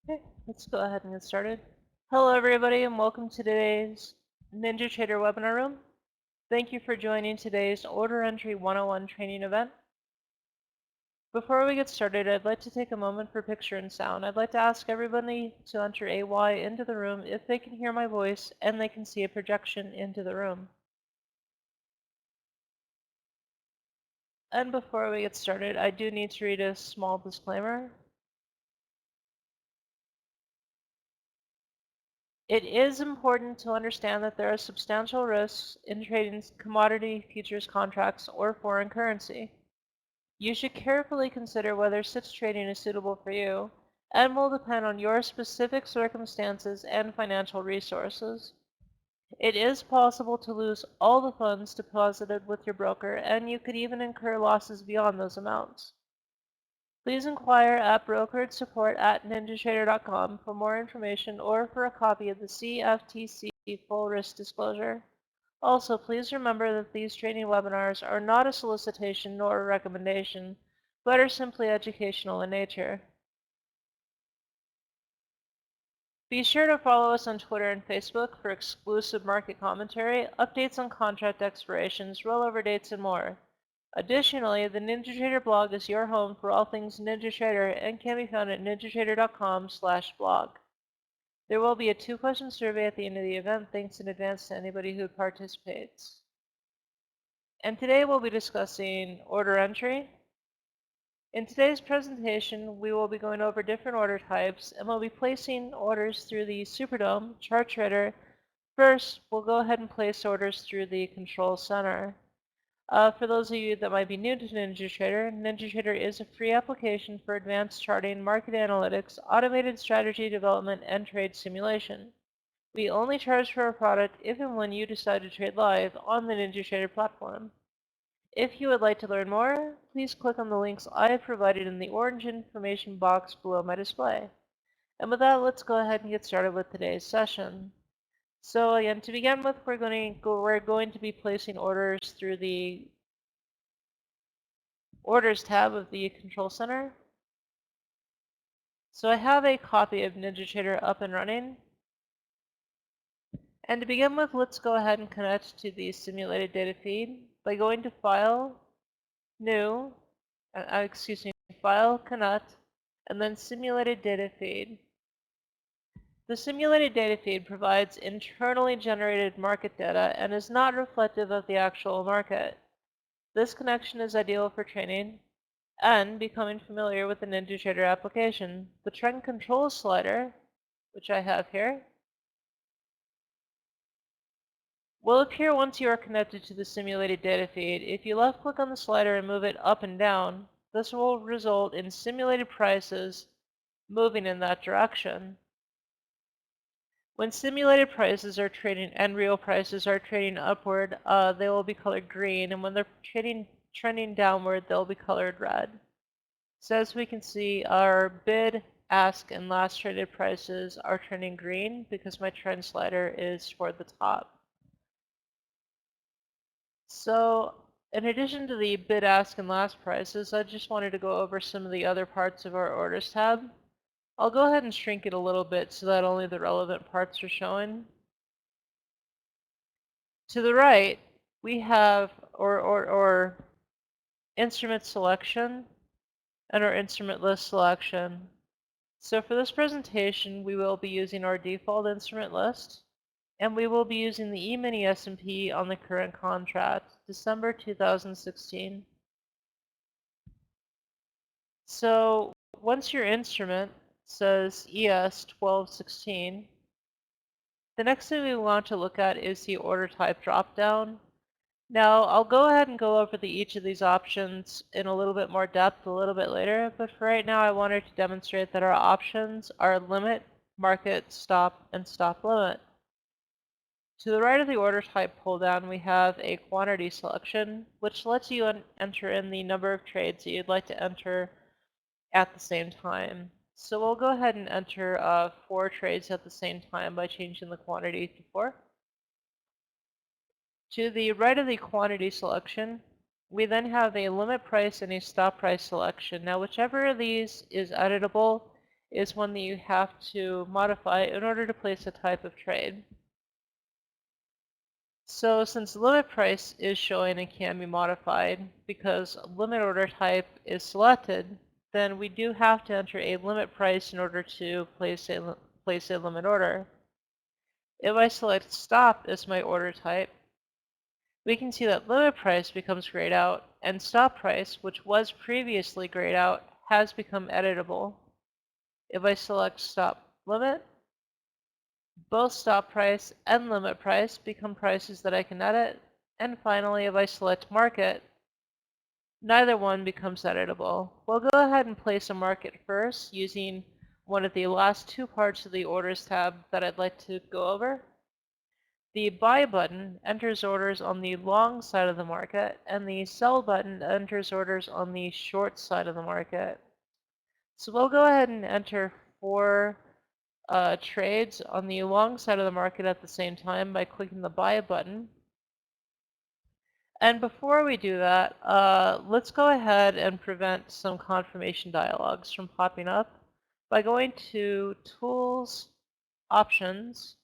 Okay, let's go ahead and get started. Hello everybody and welcome to today's NinjaTrader webinar room. Thank you for joining today's Order Entry 101 training event. Before we get started, I'd like to take a moment for picture and sound. I'd like to ask everybody to enter AY into the room if they can hear my voice and they can see a projection into the room. And before we get started, I do need to read a small disclaimer. It is important to understand that there are substantial risks in trading commodity futures contracts or foreign currency. You should carefully consider whether such trading is suitable for you and will depend on your specific circumstances and financial resources. It is possible to lose all the funds deposited with your broker, and you could even incur losses beyond those amounts. Please inquire at brokerage support at ninjatrader.com for more information or for a copy of the CFTC full risk disclosure. Also, please remember that these training webinars are not a solicitation nor a recommendation, but are simply educational in nature. Be sure to follow us on Twitter and Facebook for exclusive market commentary, updates on contract expirations, rollover dates, and more. Additionally, the NinjaTrader blog is your home for all things NinjaTrader and can be found at ninjatrader.com/blog. There will be a 2-question survey at the end of the event. Thanks in advance to anybody who participates. And today we'll be discussing order entry. In today's presentation, we will be going over different order types and we'll be placing orders through the SuperDOM chart trader. First, we'll go ahead and place orders through the control center. For those of you that might be new to NinjaTrader, NinjaTrader is a free application for advanced charting, market analytics, automated strategy development, and trade simulation. We only charge for our product if and when you decide to trade live on the NinjaTrader platform. If you would like to learn more, please click on the links I have provided in the orange information box below my display. And with that, let's go ahead and get started with today's session. So again, to begin with, we're going to be placing orders through the Orders tab of the Control Center. So I have a copy of NinjaTrader up and running. And to begin with, let's go ahead and connect to the simulated data feed by going to File, New, File, Connect, and then Simulated Data Feed. The simulated data feed provides internally generated market data and is not reflective of the actual market. This connection is ideal for training and becoming familiar with the NinjaTrader application. The trend control slider, which I have here, will appear once you are connected to the simulated data feed. If you left click on the slider and move it up and down, this will result in simulated prices moving in that direction. When simulated prices are trading and real prices are trading upward, they will be colored green, and when they're trending downward, they'll be colored red. So as we can see, our bid, ask, and last traded prices are trending green because my trend slider is toward the top. So in addition to the bid, ask, and last prices, I just wanted to go over some of the other parts of our orders tab. I'll go ahead and shrink it a little bit so that only the relevant parts are showing. To the right, we have or instrument selection and our instrument list selection. So for this presentation, we will be using our default instrument list, and we will be using the E-mini S&P on the current contract, December 2016. So once your instrument says ES 1216, the next thing we want to look at is the order type dropdown. Now, I'll go ahead and go over each of these options in a little bit more depth a little bit later, but for right now I wanted to demonstrate that our options are limit, market, stop, and stop limit. To the right of the order type pull down, we have a quantity selection, which lets you enter in the number of trades that you'd like to enter at the same time. So we'll go ahead and enter 4 trades at the same time by changing the quantity to 4. To the right of the quantity selection, we then have a limit price and a stop price selection. Now, whichever of these is editable is one that you have to modify in order to place a type of trade. So since limit price is showing and can be modified because limit order type is selected, then we do have to enter a limit price in order to place a limit order. If I select stop as my order type, we can see that limit price becomes grayed out and stop price, which was previously grayed out, has become editable. If I select stop limit, both stop price and limit price become prices that I can edit. And finally, if I select market, neither one becomes editable. We'll go ahead and place a market first using one of the last two parts of the orders tab that I'd like to go over. The buy button enters orders on the long side of the market, and the sell button enters orders on the short side of the market. So we'll go ahead and enter 4 trades on the long side of the market at the same time by clicking the buy button. And before we do that, let's go ahead and prevent some confirmation dialogues from popping up by going to Tools, Options,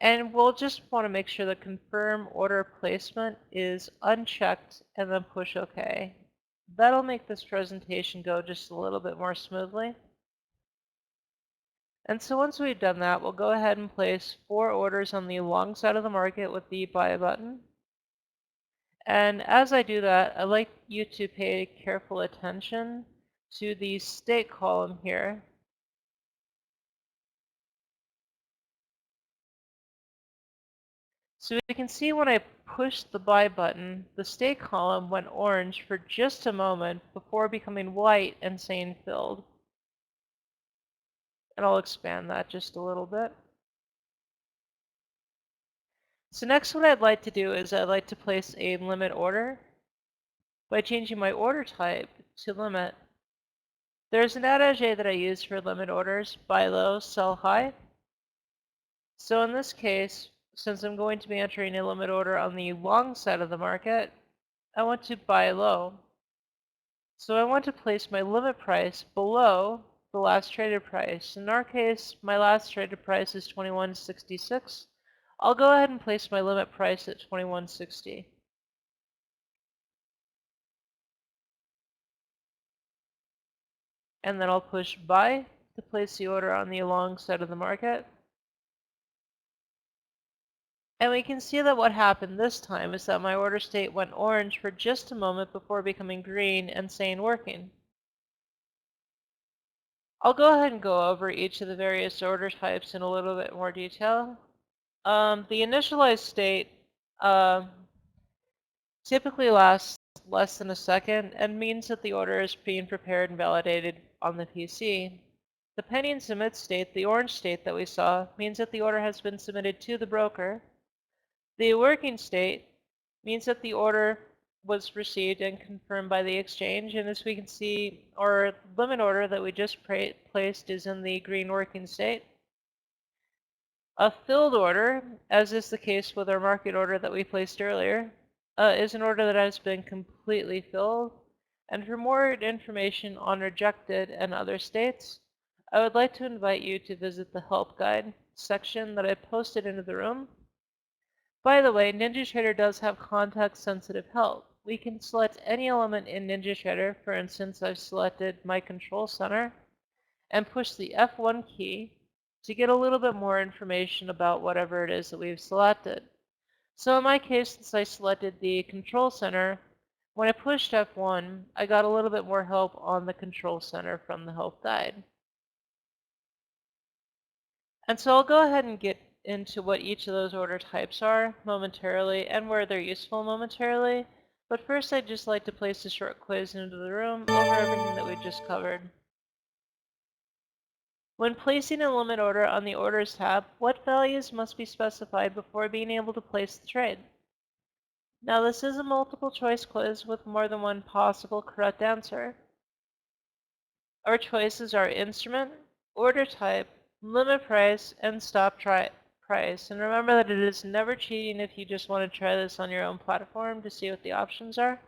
and we'll just want to make sure that Confirm Order Placement is unchecked and then push OK. That'll make this presentation go just a little bit more smoothly. And so once we've done that, we'll go ahead and place 4 orders on the long side of the market with the buy button. And as I do that, I'd like you to pay careful attention to the state column here. So we can see when I pushed the buy button, the state column went orange for just a moment before becoming white and saying filled. And I'll expand that just a little bit. So next what I'd like to do is I'd like to place a limit order by changing my order type to limit. There's an adage that I use for limit orders: buy low, sell high. So in this case, since I'm going to be entering a limit order on the long side of the market, I want to buy low. So I want to place my limit price below the last traded price. In our case, my last traded price is $21.66. I'll go ahead and place my limit price at $21.60. And then I'll push buy to place the order on the long side of the market. And we can see that what happened this time is that my order state went orange for just a moment before becoming green and saying working. I'll go ahead and go over each of the various order types in a little bit more detail. The initialized state typically lasts less than a second and means that the order is being prepared and validated on the PC. The pending submit state, the orange state that we saw, means that the order has been submitted to the broker. The working state means that the order was received and confirmed by the exchange, and as we can see, our limit order that we just placed is in the green working state. A filled order, as is the case with our market order that we placed earlier, is an order that has been completely filled. And for more information on rejected and other states, I would like to invite you to visit the help guide section that I posted into the room. By the way, NinjaTrader does have context-sensitive help. We can select any element in NinjaTrader. For instance, I've selected my control center and push the F1 key to get a little bit more information about whatever it is that we've selected. So in my case, since I selected the control center, when I pushed F1, I got a little bit more help on the control center from the help guide. And so I'll go ahead and get into what each of those order types are momentarily and where they're useful momentarily. But first, I'd just like to place a short quiz into the room over everything that we just covered. When placing a limit order on the Orders tab, what values must be specified before being able to place the trade? Now, this is a multiple choice quiz with more than one possible correct answer. Our choices are instrument, order type, limit price, and stop price. And remember that it is never cheating if you just want to try this on your own platform to see what the options are.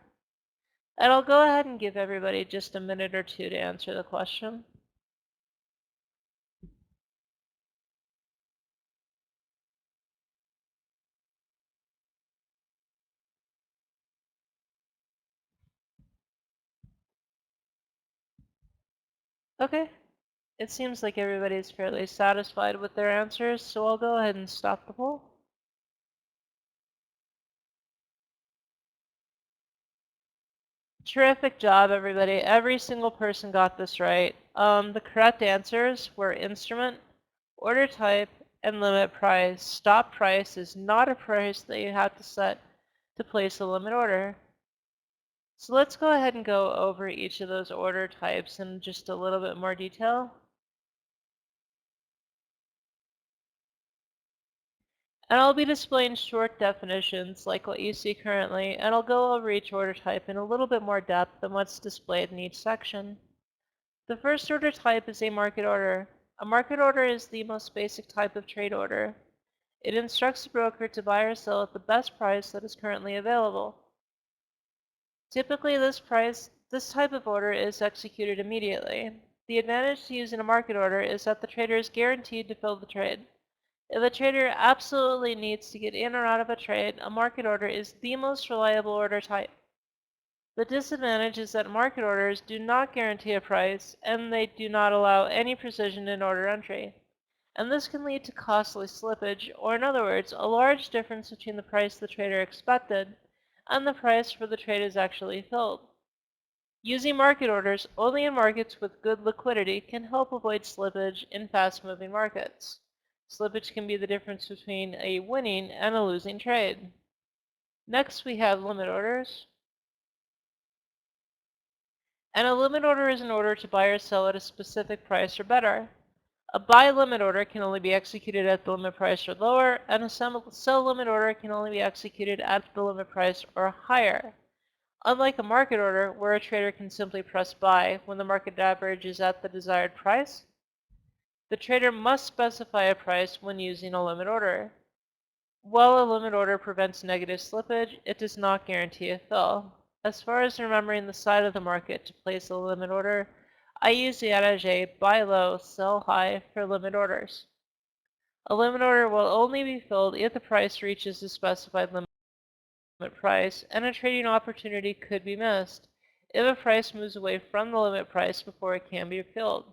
And I'll go ahead and give everybody just a minute or two to answer the question. Okay, it seems like everybody's fairly satisfied with their answers, so I'll go ahead and stop the poll. Terrific job, everybody. Every single person got this right. The correct answers were instrument, order type, and limit price. Stop price is not a price that you have to set to place a limit order. So let's go ahead and go over each of those order types in just a little bit more detail. And I'll be displaying short definitions like what you see currently, and I'll go over each order type in a little bit more depth than what's displayed in each section. The first order type is a market order. A market order is the most basic type of trade order. It instructs the broker to buy or sell at the best price that is currently available. Typically, this type of order is executed immediately. The advantage to using a market order is that the trader is guaranteed to fill the trade. If a trader absolutely needs to get in or out of a trade, a market order is the most reliable order type. The disadvantage is that market orders do not guarantee a price, and they do not allow any precision in order entry. And this can lead to costly slippage, or in other words, a large difference between the price the trader expected and the price where the trade is actually filled. Using market orders only in markets with good liquidity can help avoid slippage in fast-moving markets. Slippage can be the difference between a winning and a losing trade. Next, we have limit orders. And a limit order is an order to buy or sell at a specific price or better. A buy limit order can only be executed at the limit price or lower, and a sell limit order can only be executed at the limit price or higher. Unlike a market order, where a trader can simply press buy when the market average is at the desired price, the trader must specify a price when using a limit order. While a limit order prevents negative slippage, it does not guarantee a fill. As far as remembering the side of the market to place a limit order, I use the adage buy low, sell high for limit orders. A limit order will only be filled if the price reaches the specified limit price, and a trading opportunity could be missed if a price moves away from the limit price before it can be filled.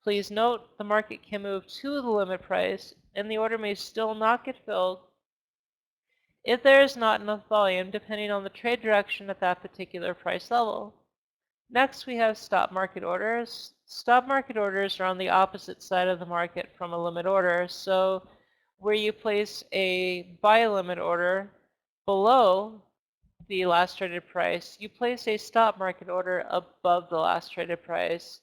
Please note, the market can move to the limit price, and the order may still not get filled if there is not enough volume, depending on the trade direction at that particular price level. Next, we have stop market orders. Stop market orders are on the opposite side of the market from a limit order. So where you place a buy limit order below the last traded price, you place a stop market order above the last traded price.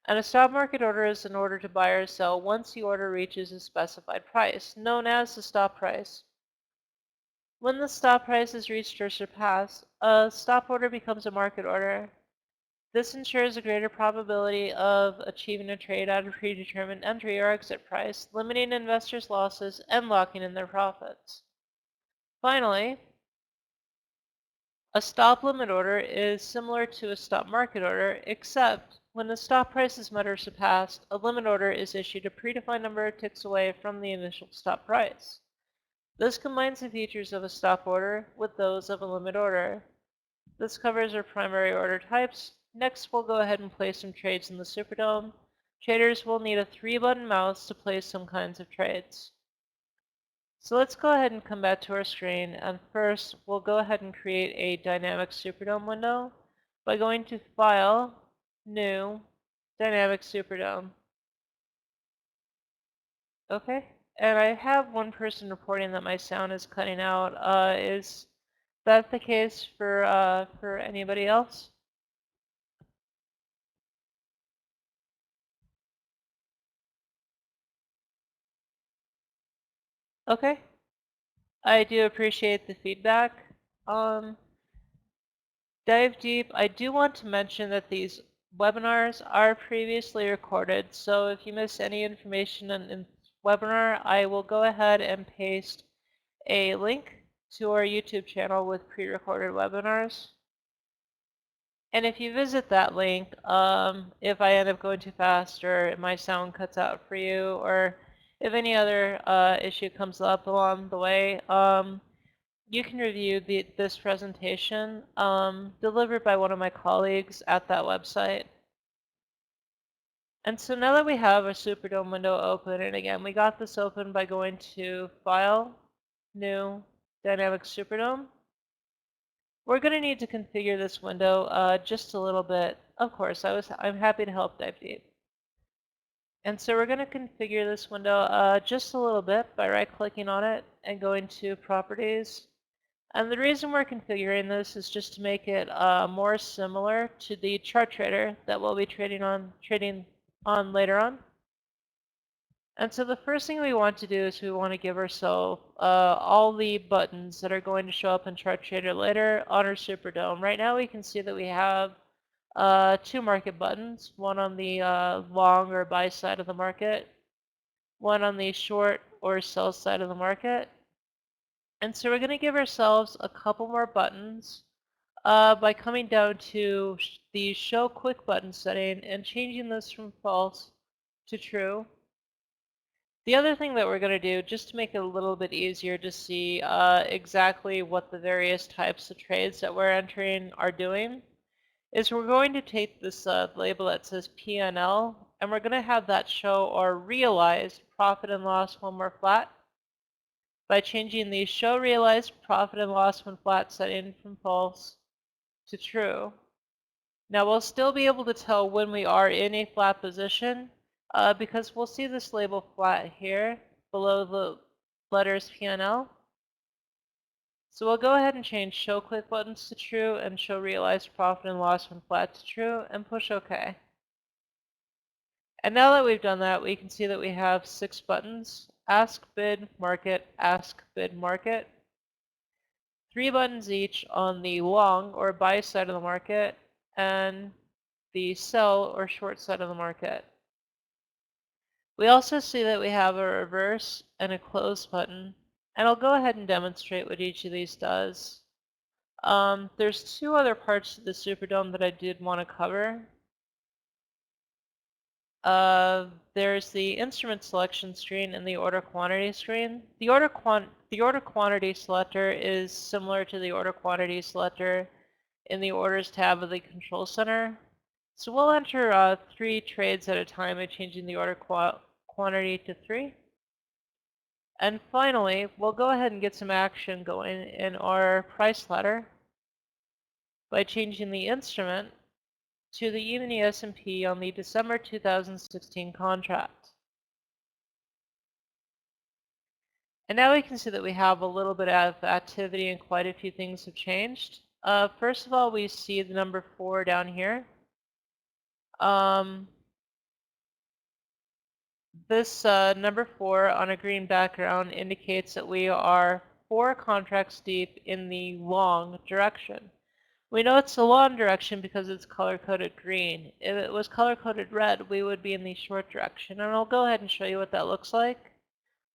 And a stop market order is an order to buy or sell once the order reaches a specified price, known as the stop price. When the stop price is reached or surpassed, a stop order becomes a market order. This ensures a greater probability of achieving a trade at a predetermined entry or exit price, limiting investors' losses and locking in their profits. Finally, a stop limit order is similar to a stop market order, except when the stop price is met or surpassed, a limit order is issued a predefined number of ticks away from the initial stop price. This combines the features of a stop order with those of a limit order. This covers our primary order types. Next, we'll go ahead and place some trades in the SuperDOM. Traders will need a 3-button mouse to place some kinds of trades. So let's go ahead and come back to our screen, and first we'll go ahead and create a dynamic SuperDOM window by going to File, New, Dynamic SuperDOM. Okay, and I have one person reporting that my sound is cutting out. Is that the case for anybody else? Okay, I do appreciate the feedback. Um, Dive deep. I do want to mention that these webinars are previously recorded, so if you miss any information in webinar, I will go ahead and paste a link to our YouTube channel with pre-recorded webinars. And if you visit that link, if I end up going too fast or my sound cuts out for you, or if any other issue comes up along the way, you can review this presentation delivered by one of my colleagues at that website. And so now that we have a SuperDOM window open, and again, we got this open by going to File, New, Dynamic SuperDOM, we're going to need to configure this window just a little bit. Of course, I'm happy to help dive deep. And so we're going to configure this window just a little bit by right-clicking on it and going to Properties. And the reason we're configuring this is just to make it more similar to the chart trader that we'll be trading on later on. And so the first thing we want to do is we want to give ourselves all the buttons that are going to show up in chart trader later on our SuperDOM. Right now we can see that we have two market buttons, one on the long or buy side of the market, one on the short or sell side of the market. And so we're going to give ourselves a couple more buttons by coming down to the show quick button setting and changing this from false to true. The other thing that we're going to do, just to make it a little bit easier to see exactly what the various types of trades that we're entering are doing, is we're going to take this label that says P&L, and we're going to have that show our realized profit and loss when we're flat by changing the show realized profit and loss when flat setting from false to true. Now we'll still be able to tell when we are in a flat position because we'll see this label flat here below the letters P&L. So we'll go ahead and change show click buttons to true and show realized profit and loss when flat to true and push OK. And now that we've done that, we can see that we have 6 buttons: ask, bid, market, ask, bid, market. 3 buttons each on the long or buy side of the market and the sell or short side of the market. We also see that we have a reverse and a close button, and I'll go ahead and demonstrate what each of these does. There's 2 other parts to the SuperDOM that I did want to cover. There's the instrument selection screen and the order quantity screen. The order quantity selector is similar to the order quantity selector in the orders tab of the control center. So we'll enter 3 trades at a time by changing the order quantity to 3. And finally, we'll go ahead and get some action going in our price ladder by changing the instrument to the E-mini S&P on the December 2016 contract. And now we can see that we have a little bit of activity and quite a few things have changed. First of all, we see the number 4 down here. This number 4 on a green background indicates that we are 4 contracts deep in the long direction. We know it's the long direction because it's color-coded green. If it was color-coded red, we would be in the short direction. And I'll go ahead and show you what that looks like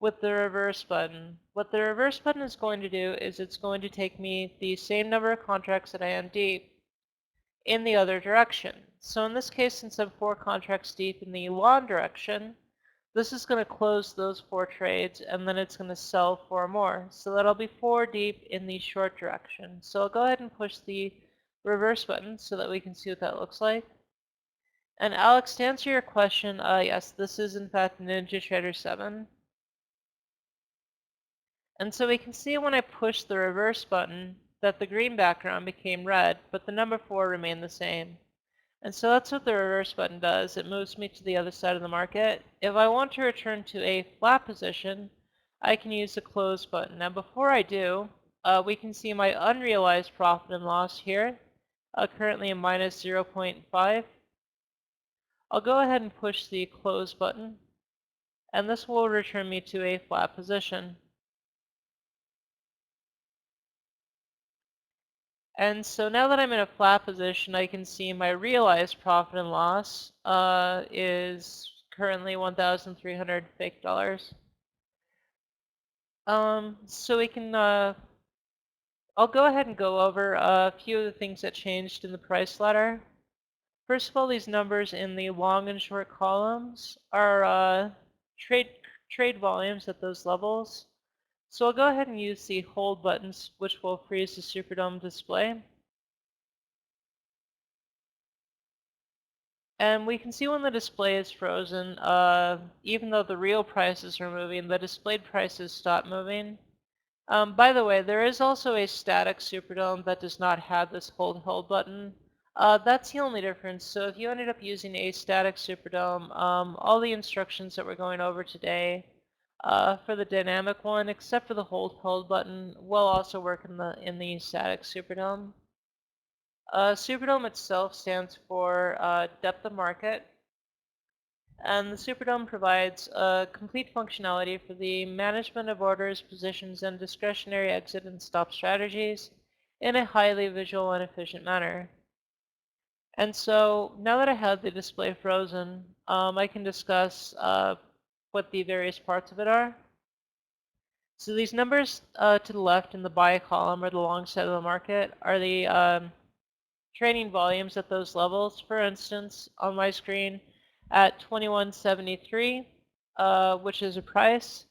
with the reverse button. What the reverse button is going to do is it's going to take me the same number of contracts that I am deep in the other direction. So in this case, since I'm 4 contracts deep in the long direction, this is going to close those 4 trades, and then it's going to sell 4 more. So that'll be 4 deep in the short direction. So I'll go ahead and push the reverse button so that we can see what that looks like. And Alex, to answer your question, yes, this is in fact NinjaTrader 7. And so we can see when I push the reverse button that the green background became red, but the number 4 remained the same. And so that's what the reverse button does. It moves me to the other side of the market. If I want to return to a flat position, I can use the close button. Now before I do, we can see my unrealized profit and loss here, currently a minus 0.5. I'll go ahead and push the close button, and this will return me to a flat position. And so now that I'm in a flat position, I can see my realized profit and loss is currently 1,300 fake dollars. So we can, I'll go ahead and go over a few of the things that changed in the price ladder. First of all, these numbers in the long and short columns are trade volumes at those levels. So I'll go ahead and use the hold buttons, which will freeze the SuperDOM display. And we can see when the display is frozen, even though the real prices are moving, the displayed prices stop moving. By the way, there is also a static SuperDOM that does not have this hold button. That's the only difference. So if you ended up using a static SuperDOM, all the instructions that we're going over today for the dynamic one, except for the hold button, will also work in the static SuperDOM. SuperDOM itself stands for depth of market, and the SuperDOM provides complete functionality for the management of orders, positions, and discretionary exit and stop strategies in a highly visual and efficient manner. And so now that I have the display frozen, I can discuss what the various parts of it are. So these numbers to the left in the buy column or the long side of the market are the trading volumes at those levels. For instance, on my screen at 2173, which is a price,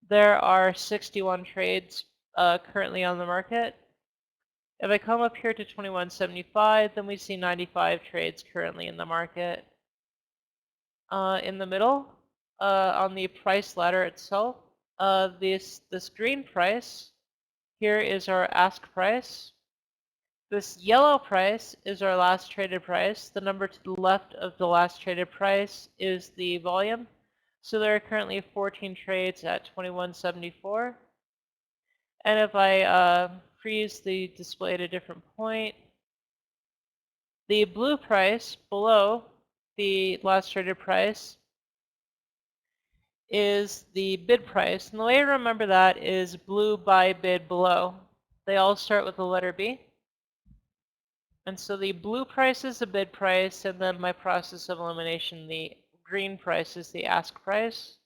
there are 61 trades currently on the market. If I come up here to 2175, then we see 95 trades currently in the market. In the middle, on the price ladder itself, this green price here is our ask price. This yellow price is our last traded price. The number to the left of the last traded price is the volume. So there are currently 14 trades at 2174. And if I freeze the display at a different point, the blue price below the last traded price is the bid price. And the way to remember that is blue by bid below. They all start with the letter B. And so the blue price is the bid price, and then my process of elimination, the green price is the ask price.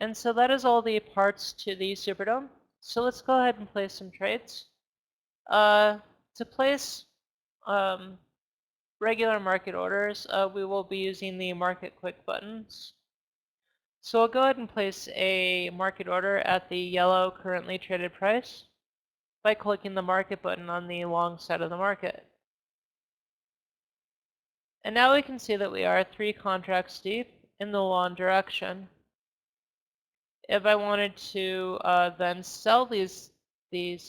And so that is all the parts to the SuperDOM. So let's go ahead and place some trades. To place regular market orders, we will be using the market quick buttons. So I'll go ahead and place a market order at the yellow currently traded price by clicking the market button on the long side of the market. And now we can see that we are 3 contracts deep in the long direction. If I wanted to then sell these 3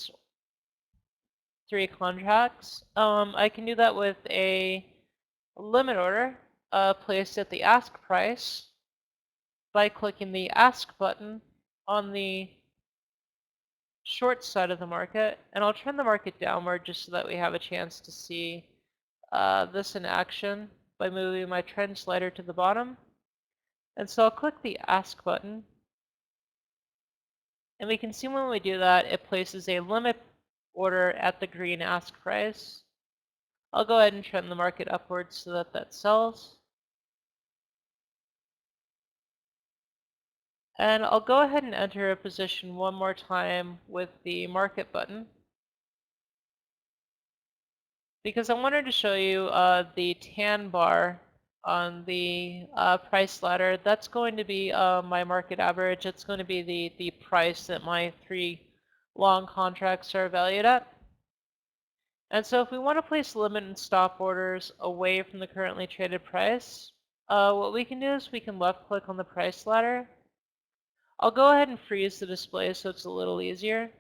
contracts, I can do that with a limit order placed at the ask price by clicking the ask button on the short side of the market, and I'll turn the market downward just so that we have a chance to see this in action by moving my trend slider to the bottom. And so I'll click the ask button, and we can see when we do that, it places a limit order at the green ask price. I'll go ahead and trend the market upwards so that that sells. And I'll go ahead and enter a position one more time with the market button, because I wanted to show you the tan bar on the price ladder. That's going to be my market average. It's going to be the price that my 3 long contracts are valued at. And so if we want to place limit and stop orders away from the currently traded price, what we can do is we can left click on the price ladder. I'll go ahead and freeze the display so it's a little easier.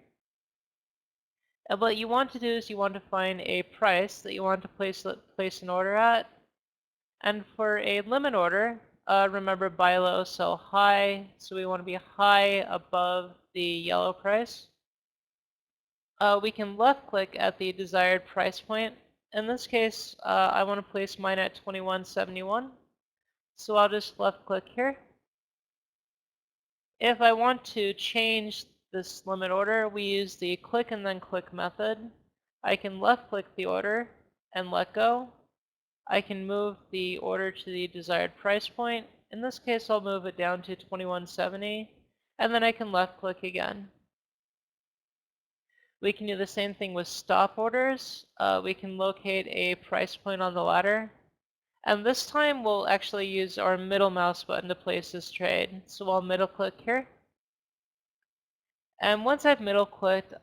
And what you want to do is you want to find a price that you want to place an order at. And for a limit order, remember buy low, sell high. So we want to be high above the yellow price. We can left click at the desired price point. In this case, I want to place mine at 2171. So I'll just left click here. If I want to change this limit order, we use the click and then click method. I can left click the order and let go. I can move the order to the desired price point. In this case, I'll move it down to 2170, and then I can left click again. We can do the same thing with stop orders. We can locate a price point on the ladder. And this time we'll actually use our middle mouse button to place this trade. So I'll middle click here. And once I've middle clicked,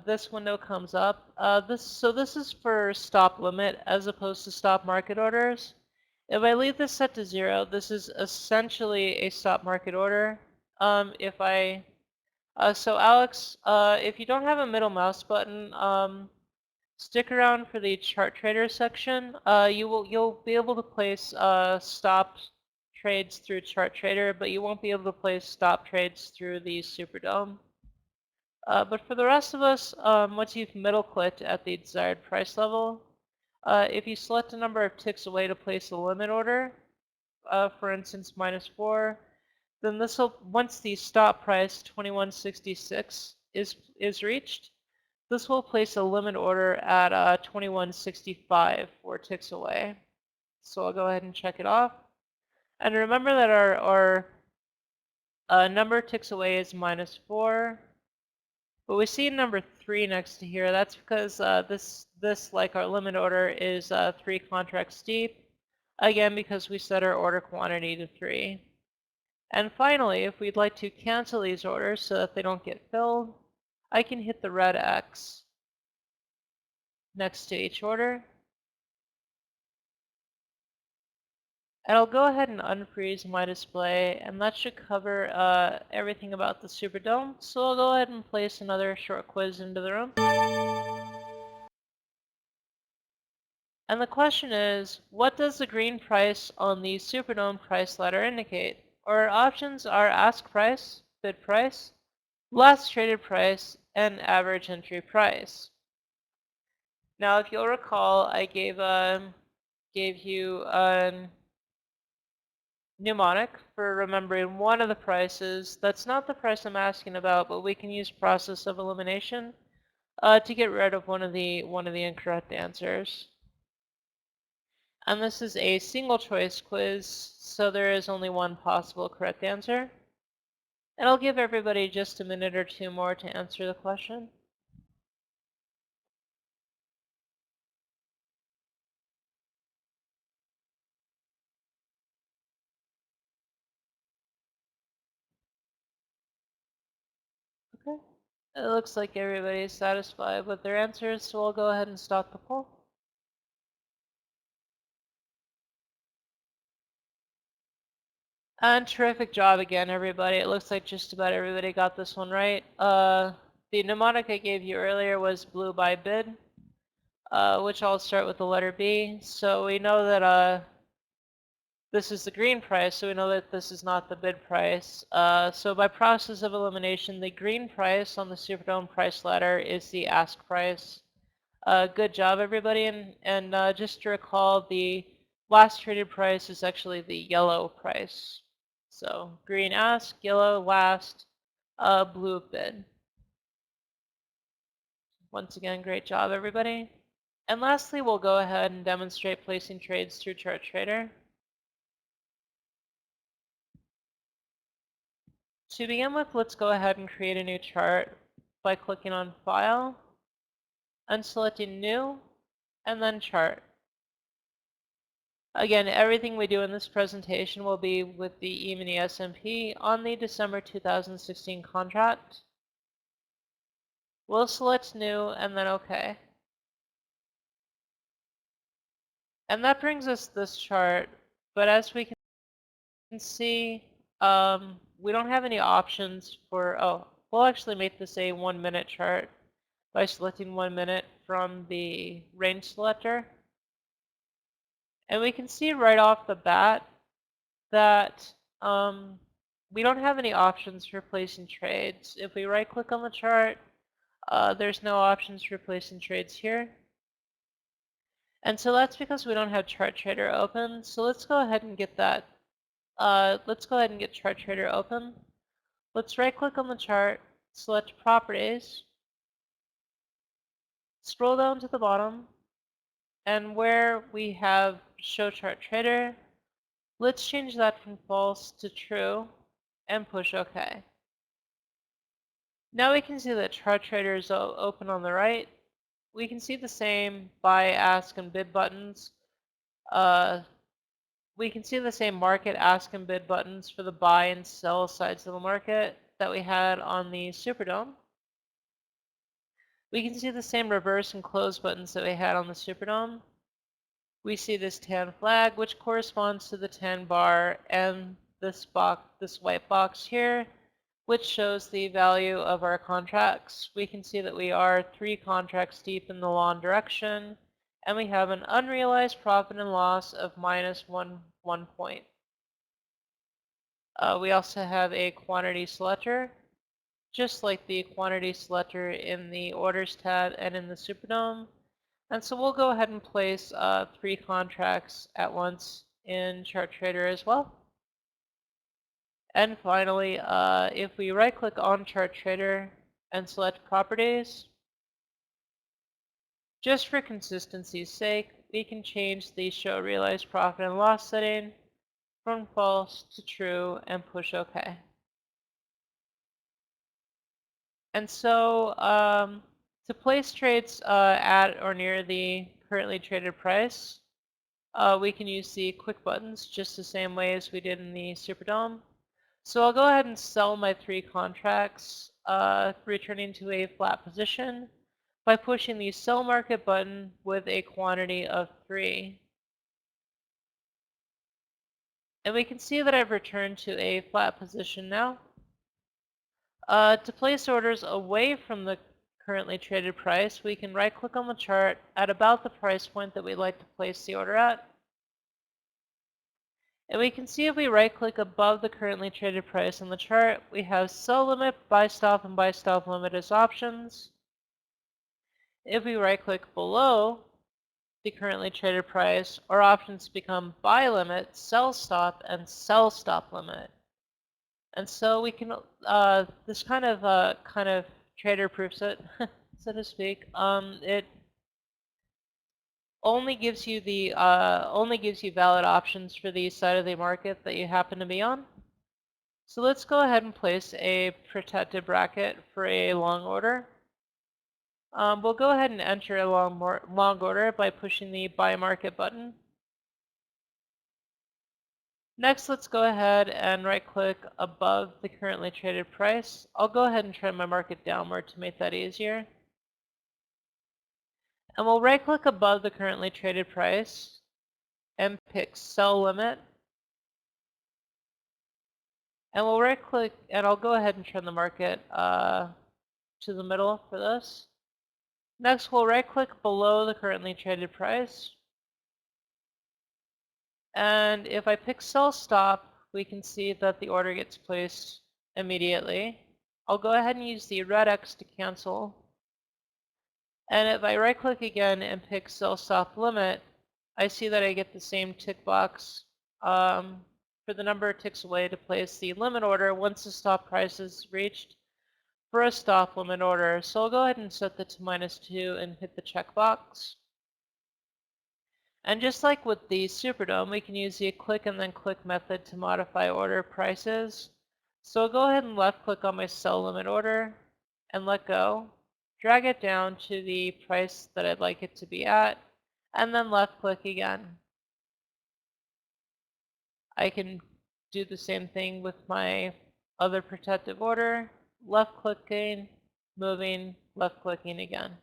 this window comes up. So this is for stop limit as opposed to stop market orders. If I leave this set to 0, this is essentially a stop market order. So Alex, if you don't have a middle mouse button, stick around for the chart trader section. You'll be able to place stop trades through chart trader, but you won't be able to place stop trades through the SuperDOM. But for the rest of us, once you've middle clicked at the desired price level, if you select a number of ticks away to place a limit order, for instance -4, then this will, once the stop price 2166 is reached, this will place a limit order at 2165 4 ticks away. So I'll go ahead and check it off. And remember that our number of ticks away is -4. But we see number 3 next to here. That's because this, like our limit order, is 3 contracts deep. Again, because we set our order quantity to 3. And finally, if we'd like to cancel these orders so that they don't get filled, I can hit the red X next to each order. And I'll go ahead and unfreeze my display, and that should cover everything about the SuperDOM. So I'll go ahead and place another short quiz into the room. And the question is, what does the green price on the SuperDOM price ladder indicate? Our options are ask price, bid price, last traded price, and average entry price. Now, if you'll recall, I gave you a mnemonic for remembering one of the prices. That's not the price I'm asking about, but we can use process of elimination to get rid of one of the incorrect answers. And this is a single choice quiz, so there is only one possible correct answer. And I'll give everybody just a minute or two more to answer the question. Okay. It looks like everybody's satisfied with their answers, so I'll go ahead and stop the poll. And terrific job again, everybody. It looks like just about everybody got this one right. The mnemonic I gave you earlier was blue by bid, which I'll start with the letter B. So we know that this is the green price, so we know that this is not the bid price. So by process of elimination, the green price on the SuperDOM price ladder is the ask price. Good job, everybody. And just to recall, the last traded price is actually the yellow price. So green ask, yellow last, blue bid. Once again, great job, everybody. And lastly, we'll go ahead and demonstrate placing trades through Chart Trader. To begin with, let's go ahead and create a new chart by clicking on File and selecting New, and then Chart. Again, everything we do in this presentation will be with the E-mini SMP on the December 2016 contract. We'll select New and then OK. And that brings us this chart, but as we can see, we don't have any options for, we'll actually make this a 1 minute chart by selecting 1 minute from the range selector. And we can see right off the bat that we don't have any options for placing trades. If we right click on the chart, there's no options for placing trades here. And so that's because we don't have Chart Trader open. So let's go ahead and get that. Let's go ahead and get Chart Trader open. Let's right click on the chart, select Properties, scroll down to the bottom, and where we have Show Chart Trader, let's change that from false to true and push OK. Now we can see that Chart Trader is open on the right. We can see the same buy, ask, and bid buttons. We can see the same market, ask, and bid buttons for the buy and sell sides of the market. that we had on the SuperDOM. We can see the same reverse and close buttons that we had on the SuperDOM. We see this tan flag, which corresponds to the tan bar, and this white box here, which shows the value of our contracts. We can see that we are 3 contracts deep in the long direction, and we have an unrealized profit and loss of -1 point. We also have a quantity selector, just like the quantity selector in the Orders tab and in the SuperDOM. And so we'll go ahead and place 3 contracts at once in ChartTrader as well. And finally, if we right-click on ChartTrader and select Properties, just for consistency's sake, we can change the Show Realized Profit and Loss setting from false to true and push OK. And so to place trades at or near the currently traded price, we can use the quick buttons just the same way as we did in the SuperDOM. So I'll go ahead and sell my 3 contracts, returning to a flat position by pushing the Sell Market button with a quantity of 3. And we can see that I've returned to a flat position now. To place orders away from the currently traded price, we can right-click on the chart at about the price point that we'd like to place the order at. And we can see if we right-click above the currently traded price on the chart, we have Sell Limit, Buy Stop, and Buy Stop Limit as options. If we right-click below the currently traded price, our options become Buy Limit, Sell Stop, and Sell Stop Limit. And so we can, this kind of trader proofs it, so to speak. It only gives you valid options for the side of the market that you happen to be on. So let's go ahead and place a protected bracket for a long order. We'll go ahead and enter a long order by pushing the Buy Market button. Next, let's go ahead and right-click above the currently traded price. I'll go ahead and trend my market downward to make that easier. And we'll right-click above the currently traded price and pick Sell Limit. And we'll right-click, and I'll go ahead and trend the market to the middle for this. Next, we'll right-click below the currently traded price. And if I pick Sell Stop, we can see that the order gets placed immediately. I'll go ahead and use the red X to cancel. And if I right-click again and pick Sell Stop Limit, I see that I get the same tick box for the number of ticks away to place the limit order once the stop price is reached for a stop limit order. So I'll go ahead and set that to -2 and hit the checkbox. And just like with the SuperDOM, we can use the click and then click method to modify order prices. So I'll go ahead and left click on my sell limit order and let go. Drag it down to the price that I'd like it to be at, and then left click again. I can do the same thing with my other protective order, left clicking, moving, left clicking again.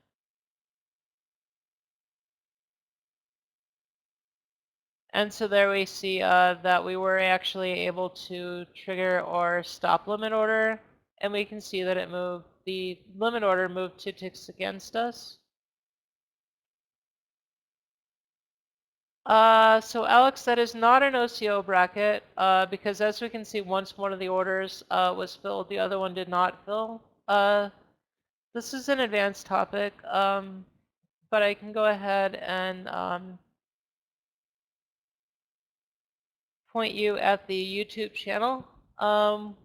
And so there we see that we were actually able to trigger our stop limit order, and we can see that the limit order moved 2 ticks against us. So Alex, that is not an OCO bracket because as we can see, once one of the orders was filled, the other one did not fill. This is an advanced topic, but I can go ahead and point you at the YouTube channel.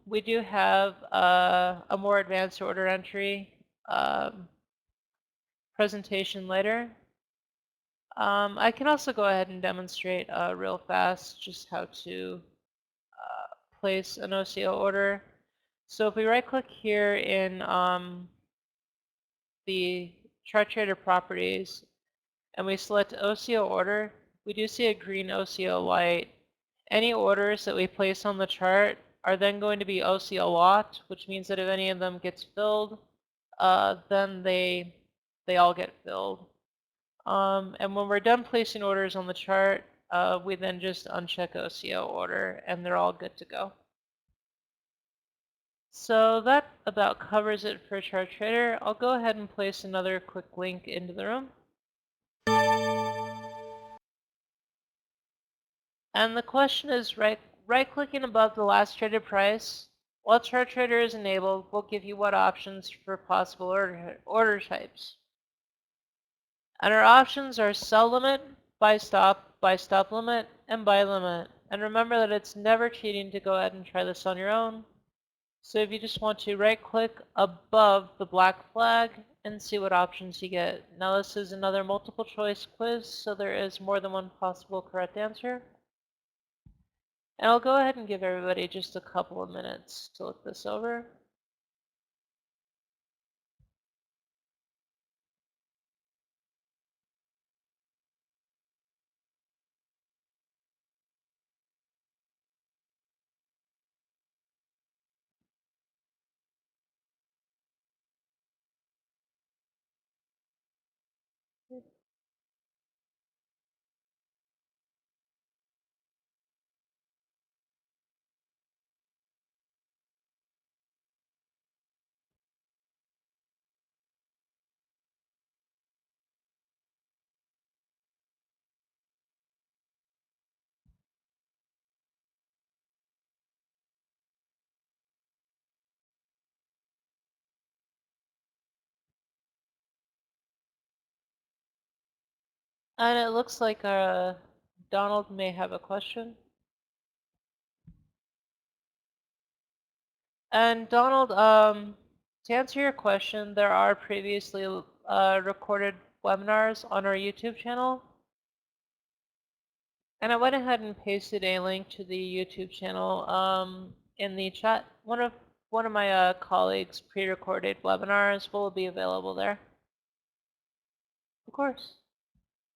We do have a more advanced order entry presentation later. I can also go ahead and demonstrate real fast just how to place an OCO order. So if we right click here in the ChartTrader properties and we select OCO order, we do see a green OCO light. Any orders that we place on the chart are then going to be OCL lot, which means that if any of them gets filled, then they all get filled. And when we're done placing orders on the chart, we then just uncheck OCL order, and they're all good to go. So that about covers it for Chart Trader. I'll go ahead and place another quick link into the room. And the question is right-clicking above the last traded price while Chart Trader is enabled will give you what options for possible order types. And our options are sell limit, buy stop limit, and buy limit. And remember that it's never cheating to go ahead and try this on your own. So if you just want to right click above the black flag and see what options you get. Now this is another multiple choice quiz, so there is more than one possible correct answer. And I'll go ahead and give everybody just a couple of minutes to look this over. And it looks like Donald may have a question. And Donald, to answer your question, there are previously recorded webinars on our YouTube channel. And I went ahead and pasted a link to the YouTube channel in the chat. One of my colleagues' pre-recorded webinars will be available there. Of course.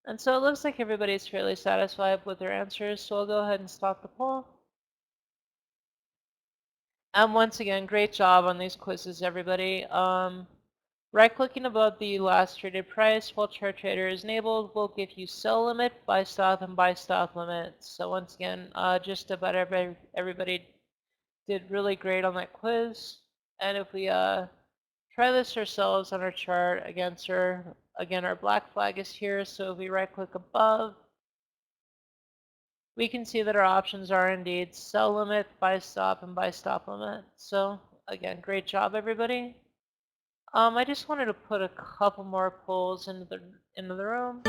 And so it looks like everybody's fairly satisfied with their answers, so I'll go ahead and stop the poll. And once again, great job on these quizzes, everybody. Right-clicking above the last traded price while Chart Trader is enabled will give you sell limit, buy stop, and buy stop limit. So once again, just about everybody did really great on that quiz. And if we try this ourselves on our chart against our black flag is here. So if we right-click above, we can see that our options are indeed sell limit, buy stop, and buy stop limit. So again, great job, everybody. I just wanted to put a couple more polls into the room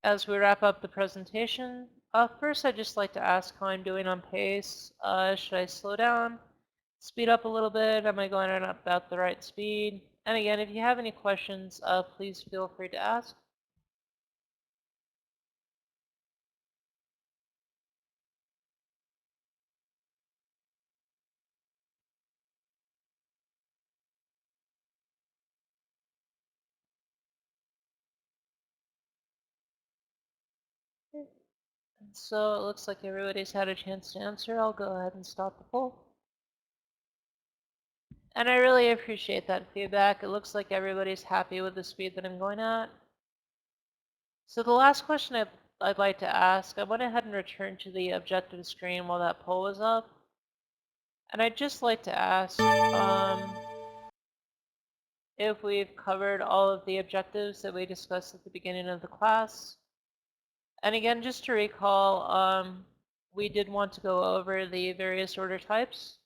as we wrap up the presentation. First, I'd just like to ask how I'm doing on pace. Should I slow down, speed up a little bit? Am I going at about the right speed? And again, if you have any questions, please feel free to ask. So it looks like everybody's had a chance to answer. I'll go ahead and stop the poll. And I really appreciate that feedback. It looks like everybody's happy with the speed that I'm going at. So the last question I'd like to ask, I went ahead and returned to the objective screen while that poll was up. And I'd just like to ask if we've covered all of the objectives that we discussed at the beginning of the class. And again, just to recall, we did want to go over the various order types.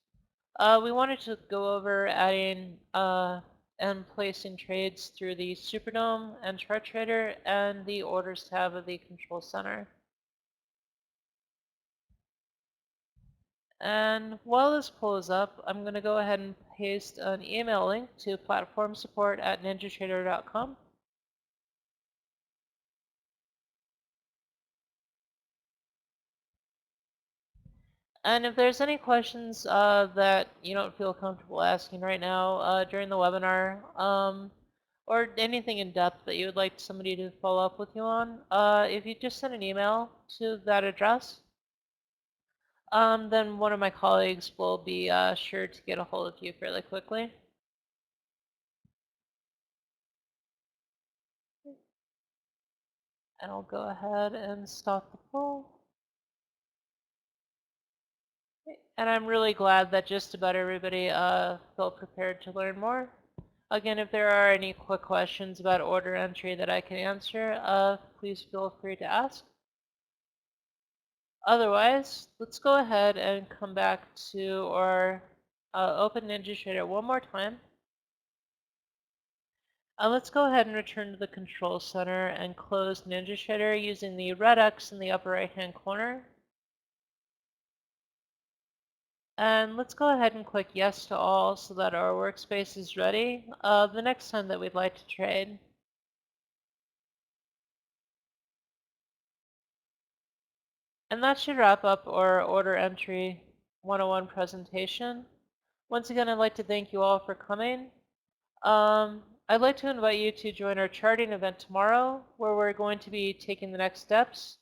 We wanted to go over adding and placing trades through the SuperDOM and Chart Trader and the Orders tab of the Control Center. And while this poll is up, I'm going to go ahead and paste an email link to platformsupport@ninjatrader.com. And if there's any questions that you don't feel comfortable asking right now during the webinar, or anything in depth that you would like somebody to follow up with you on, if you just send an email to that address, then one of my colleagues will be sure to get a hold of you fairly quickly. And I'll go ahead and stop the poll. And I'm really glad that just about everybody felt prepared to learn more. Again, if there are any quick questions about order entry that I can answer, please feel free to ask. Otherwise, let's go ahead and come back to our open NinjaTrader one more time. Let's go ahead and return to the control center and close NinjaTrader using the red X in the upper right hand corner. And let's go ahead and click yes to all so that our workspace is ready the next time that we'd like to trade. And that should wrap up our Order Entry 101 presentation. Once again, I'd like to thank you all for coming. I'd like to invite you to join our charting event tomorrow, where we're going to be taking the next steps,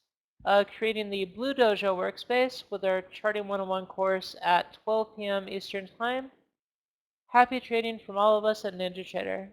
creating the Blue Dojo workspace with our Charting 101 course at 12 p.m. Eastern Time. Happy trading from all of us at NinjaTrader.